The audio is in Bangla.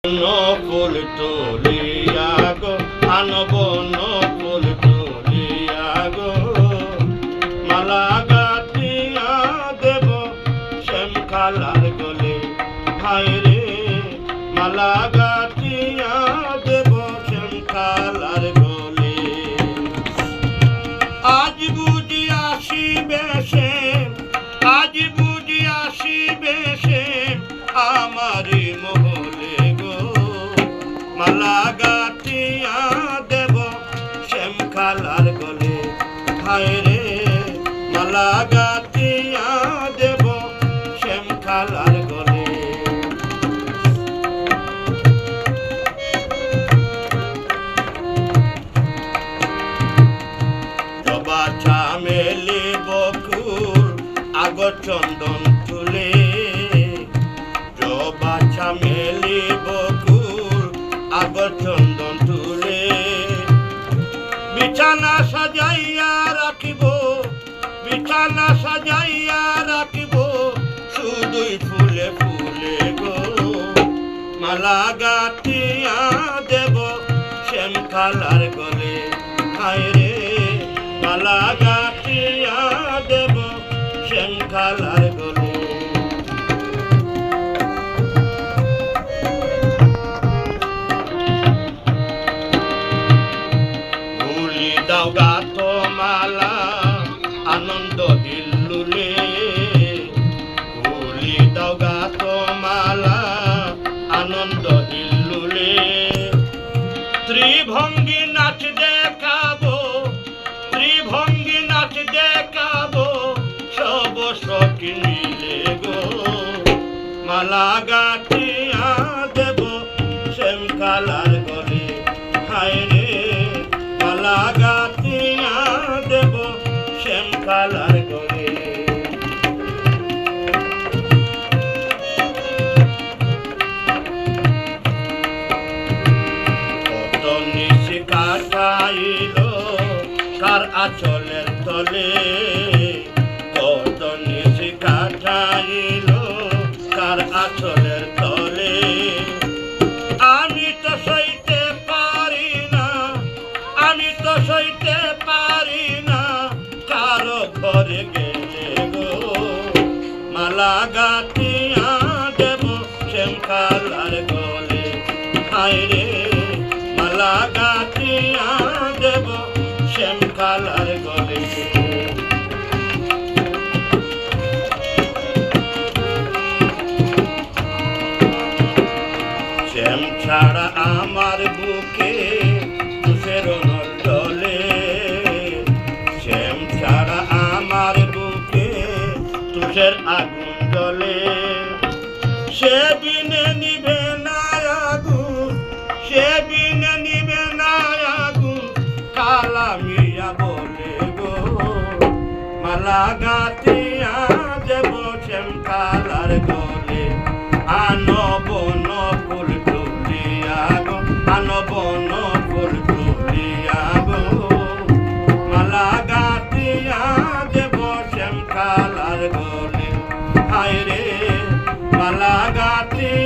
ফুল তুলিয়া গো আনব ফুল তুলিয়া গো মালা গাঁথিয়া দেব শ্যাম কালার গলে ভাই রে মালা গাঁথিয়া দেব শ্যাম কালার গলে আজ বুঝি আসিবে সে আজ বুঝি আসিবে সে আমারি মহলে গো মালা গাঁথিয়া দেব শ্যাম কালার গলে ভাই রে মালা গাঁথিয়া দেব শ্যাম কালার গলে জবা চামেলি বকুল আগর চন্দন তুলে জবা চামেলি বকুল আগর চন্দন তুলে বিছানা সাজাইয়া রাখিব বিছানা সাজাইয়া রাখিব শুধুই ফুলে ফুলে গো মালা গাঁথিয়া দেব শ্যাম কালার গলে ভাই রে মালা গাঁথিয়া দেব শ্যাম কালার গলে দাও গাথ মালা আনন্দ হিল্লুলে ভুলি দাও গাথ মালা আনন্দ হিল্লুলে ত্রিভঙ্গি নাচ দেখাবো ত্রিভঙ্গি নাচ দেখাবো সব সখী মিলে গো মালা গাঁথিয়া দেব শ্যাম কালার গলে হায় রে মালা গাঁথিয়া দেব শ্যাম কালার গলে কত নিশি কাটাইল কার আঁচলের তলে কত নিশি কাটাইল কার আঁচলের তলে আমি তো সইতে পারি না আমি তো সইতে পারি না কারো ঘরে গেলে গো মালা গাঁথিয়া দেব শ্যাম কালার গলে হায় রে মালা গাঁথিয়া দেব শ্যাম কালার গলে শ্যাম ছাড়া আমার বুকে তুষের নলে শ্যাম ছাড়া আমার বুকে তুষের আগুন জ্বলে সে বিনে নিবে না আগুন সে বিনে নিবে না আগুন কালা মিয়া বলে গো মালা গাঁথিয়া দেব শ্যাম কালার গলে আনব ফুল তুলিয়া গো আনব ফুল তুলিয়া গো মালা গাঁথিয়া দেব শ্যাম কালার গলে হায় রে মালা গাঁথিয়া